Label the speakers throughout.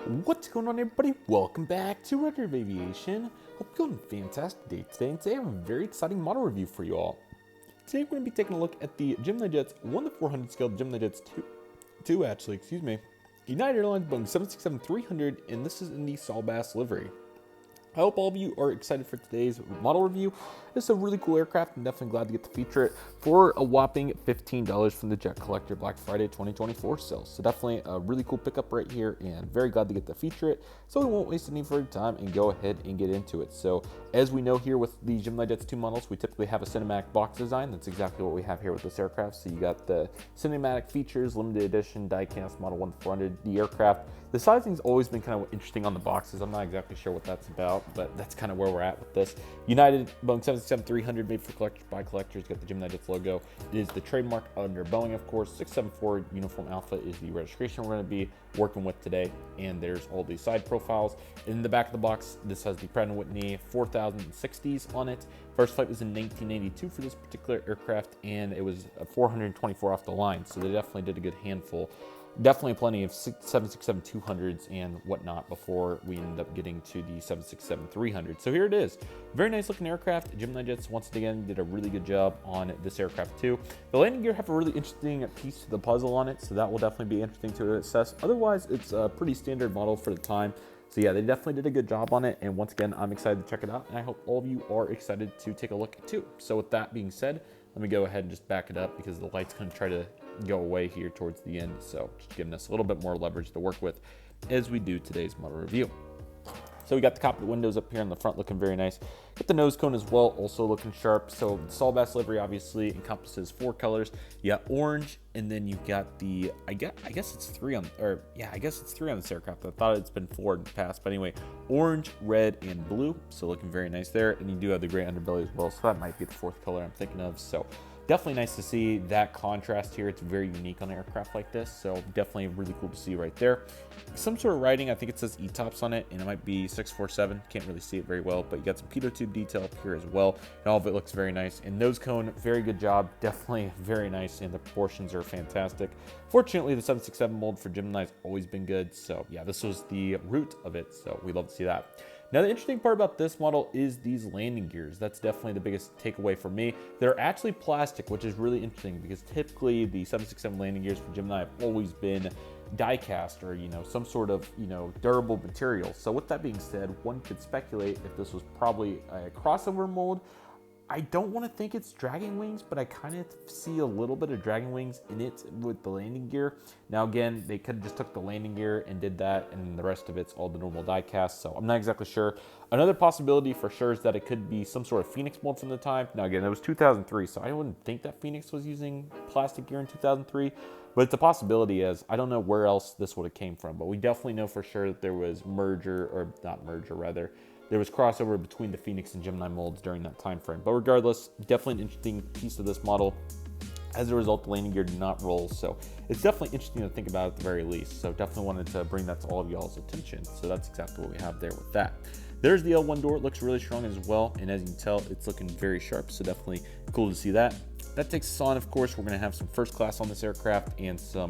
Speaker 1: What's going on, everybody? Welcome back to Record of Aviation. Hope you're having a fantastic day today, and today I have a very exciting model review for you all. Today we're going to be taking a look at the GeminiJets 1-400 scale GeminiJets 2 United Airlines Boeing 767-300, and this is in the Saul Bass livery. I hope all of you are excited for today's model review. It's a really cool aircraft. I'm definitely glad to get to feature it for a whopping $15 from the Jet Collector Black Friday 2024 sale. So definitely a really cool pickup right here, and very glad to get to feature it. So we won't waste any further time and go ahead and get into it. So as we know here with the GeminiJets 2 models, we typically have a cinematic box design. That's exactly what we have here with this aircraft. So you got the cinematic features, limited edition, die-cast model 1-400, the aircraft. The sizing's always been kind of interesting on the boxes. I'm not exactly sure what that's about, but that's kind of where we're at with this. United Boeing 767-300, made for collectors by collectors. Got the GeminiJets logo. It is the trademark under Boeing, of course. 674 Uniform Alpha is the registration we're going to be working with today. And there's all these side profiles. In the back of the box, this has the Pratt & Whitney 4060s on it. First flight was in 1982 for this particular aircraft, and it was 424 off the line. So they definitely did a good handful. Definitely plenty of 767-200s and whatnot before we ended up getting to the 767-300. So here it is. Very nice looking aircraft. GeminiJets, once again, did a really good job on this aircraft too. The landing gear have a really interesting piece to the puzzle on it, so that will definitely be interesting to assess. Otherwise, it's a pretty standard model for the time. So yeah, they definitely did a good job on it. And once again, I'm excited to check it out. And I hope all of you are excited to take a look at it too. So with that being said, let me go ahead and just back it up because the light's going to try to go away here towards the end. So just giving us a little bit more leverage to work with as we do today's model review. So we got the cockpit windows up here in the front looking very nice. Got the nose cone as well, also looking sharp. So the Saul Bass livery obviously encompasses 4 colors. You got orange, and then you've got the, I guess it's 3 on, or yeah, I guess it's 3 on this aircraft. I thought it's been 4 in the past, but anyway, orange, red, and blue. So looking very nice there. And you do have the gray underbelly as well. So that might be the 4th color I'm thinking of. So definitely nice to see that contrast here. It's very unique on an aircraft like this, so definitely really cool to see right there. Some sort of writing, I think it says ETOPS on it, and it might be 647. Can't really see it very well, but you got some pitot tube detail up here as well, and all of it looks very nice. And nose cone, very good job, definitely very nice, and the proportions are fantastic. Fortunately, the 767 mold for Gemini has always been good, so yeah, this was the root of it, so we love to see that. Now, the interesting part about this model is these landing gears. That's definitely the biggest takeaway for me. They're actually plastic, which is really interesting because typically the 767 landing gears for Gemini have always been die cast or, some sort of, durable material. So with that being said, one could speculate if this was probably a crossover mold. I don't want to think it's dragging wings, but I kind of see a little bit of dragging wings in it with the landing gear. Now, again, they could have just took the landing gear and did that, and the rest of it's all the normal die cast, so I'm not exactly sure. Another possibility for sure is that it could be some sort of Phoenix mold from the time. Now, again, it was 2003, so I wouldn't think that Phoenix was using plastic gear in 2003, but it's a possibility as I don't know where else this would have came from, but we definitely know for sure that there was there was crossover between the Phoenix and Gemini molds during that time frame. But regardless, definitely an interesting piece of this model. As a result, the landing gear did not roll, so it's definitely interesting to think about at the very least. So definitely wanted to bring that to all of y'all's attention. So that's exactly what we have there with that. There's the L1 door. It looks really strong as well, and as you can tell, it's looking very sharp, so definitely cool to see that. That takes us on, of course. We're going to have some first class on this aircraft and some,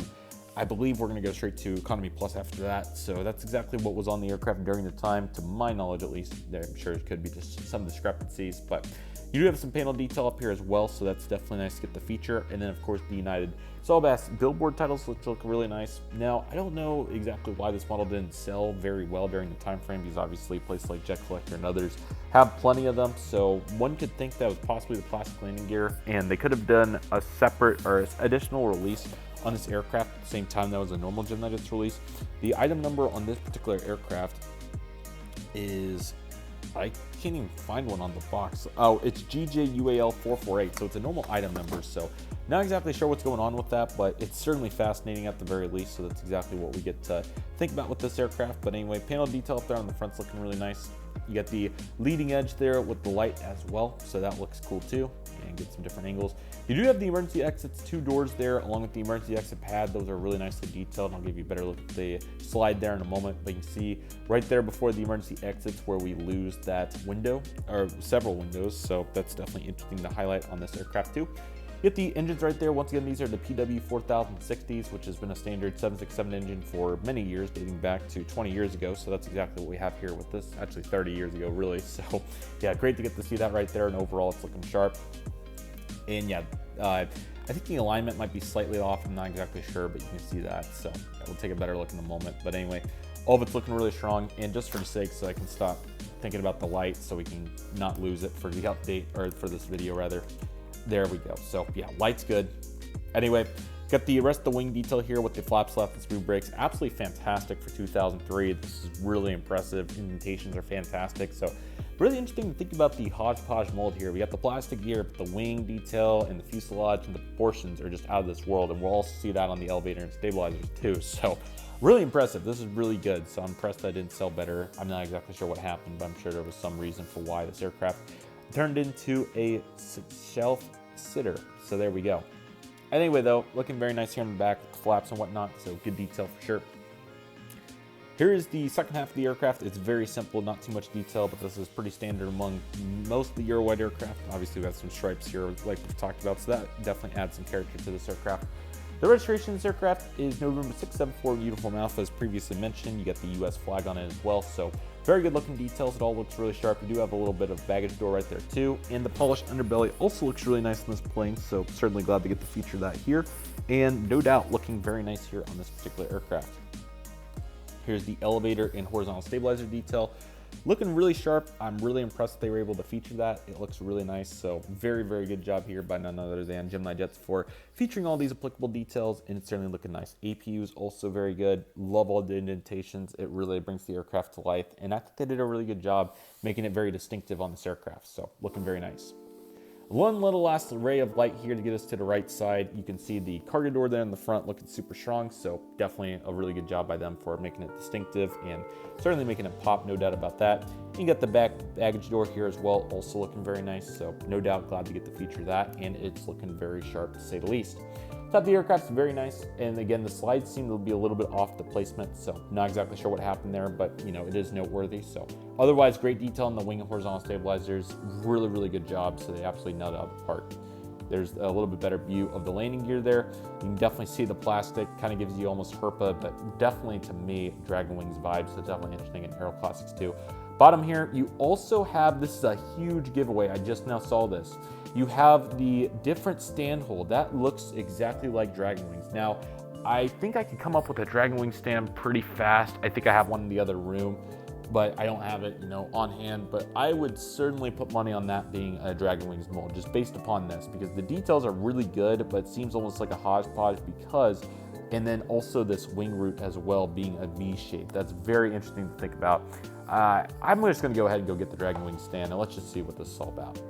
Speaker 1: I believe we're going to go straight to Economy Plus after that. So that's exactly what was on the aircraft during the time, to my knowledge at least. I'm sure it could be just some discrepancies, but you do have some panel detail up here as well, so that's definitely nice to get the feature. And then, of course, the United Saul Bass billboard titles look really nice. Now, I don't know exactly why this model didn't sell very well during the time frame, because obviously places like Jet Collector and others have plenty of them. So one could think that was possibly the plastic landing gear, and they could have done a separate or additional release on this aircraft at the same time that was a normal GeminiJets release. The item number on this particular aircraft is, I can't even find one on the box. Oh, it's GJUAL448, so it's a normal item number. So not exactly sure what's going on with that, but it's certainly fascinating at the very least. So that's exactly what we get to think about with this aircraft. But anyway, panel detail up there on the front's looking really nice. You got the leading edge there with the light as well, so that looks cool too, and get some different angles. You do have the emergency exits, 2 doors there, along with the emergency exit pad. Those are really nicely detailed, and I'll give you a better look at the slide there in a moment. But you can see right there before the emergency exits where we lose that window, or several windows, so that's definitely interesting to highlight on this aircraft too. You get the engines right there. Once again, these are the PW4060s, which has been a standard 767 engine for many years, dating back to 20 years ago. So that's exactly what we have here with this, actually 30 years ago, really. So yeah, great to get to see that right there. And overall, it's looking sharp. And yeah, I think the alignment might be slightly off. I'm not exactly sure, but you can see that. So yeah, we'll take a better look in a moment. But anyway, all of it's looking really strong. And just for the sake, so I can stop thinking about the light so we can not lose it for the update, or for this video rather. There we go. So yeah, light's good. Anyway, got the rest of the wing detail here with the flaps left and smooth brakes. Absolutely fantastic for 2003. This is really impressive. Indentations are fantastic. So really interesting to think about the hodgepodge mold here. We got the plastic gear, but the wing detail and the fuselage and the proportions are just out of this world. And we'll also see that on the elevator and stabilizers too. So really impressive. This is really good. So I'm impressed that it didn't sell better. I'm not exactly sure what happened, but I'm sure there was some reason for why this aircraft turned into a shelf sitter. So there we go. Anyway though, looking very nice here in the back with the flaps and whatnot, so good detail for sure. Here is the second half of the aircraft. It's very simple, not too much detail, but this is pretty standard among most of the Eurowide aircraft. Obviously we got some stripes here like we've talked about, so that definitely adds some character to this aircraft. The registration of this aircraft is November 674 Uniform Alpha, as previously mentioned. You get the US flag on it as well, so very good looking details. It all looks really sharp. You do have a little bit of baggage door right there too, and the polished underbelly also looks really nice on this plane, so certainly glad to get to feature that here, and no doubt looking very nice here on this particular aircraft. Here's the elevator and horizontal stabilizer detail. Looking really sharp. I'm really impressed that they were able to feature that. It looks really nice. So very, very good job here by none other than GeminiJets for featuring all these applicable details, and it's certainly looking nice. APU is also very good. Love all the indentations. It really brings the aircraft to life, and I think they did a really good job making it very distinctive on this aircraft. So looking very nice. One little last ray of light here to get us to the right side. You can see the cargo door there in the front looking super strong, so definitely a really good job by them for making it distinctive and certainly making it pop, no doubt about that. You got the back baggage door here as well, also looking very nice, so no doubt glad to get to feature that, and it's looking very sharp to say the least. Top of the aircraft's very nice, and again, the slides seem to be a little bit off the placement, so not exactly sure what happened there, but you know, it is noteworthy. So otherwise, great detail on the wing and horizontal stabilizers. Really, really good job, so they absolutely nailed it out of the park. There's a little bit better view of the landing gear there. You can definitely see the plastic, kind of gives you almost Herpa, but definitely to me, Dragon Wings vibes, so definitely interesting in Aero Classics too. Bottom here, you also have, this is a huge giveaway, I just now saw this. You have the different stand hold. That looks exactly like Dragon Wings. Now, I think I could come up with a Dragon Wing stand pretty fast. I think I have one in the other room, but I don't have it, you know, on hand. But I would certainly put money on that being a Dragon Wings mold, just based upon this, because the details are really good, but it seems almost like a hodgepodge because, and then also this wing root as well being a V shape. That's very interesting to think about. I'm just gonna go ahead and go get the Dragon Wing stand, and let's just see what this is all about.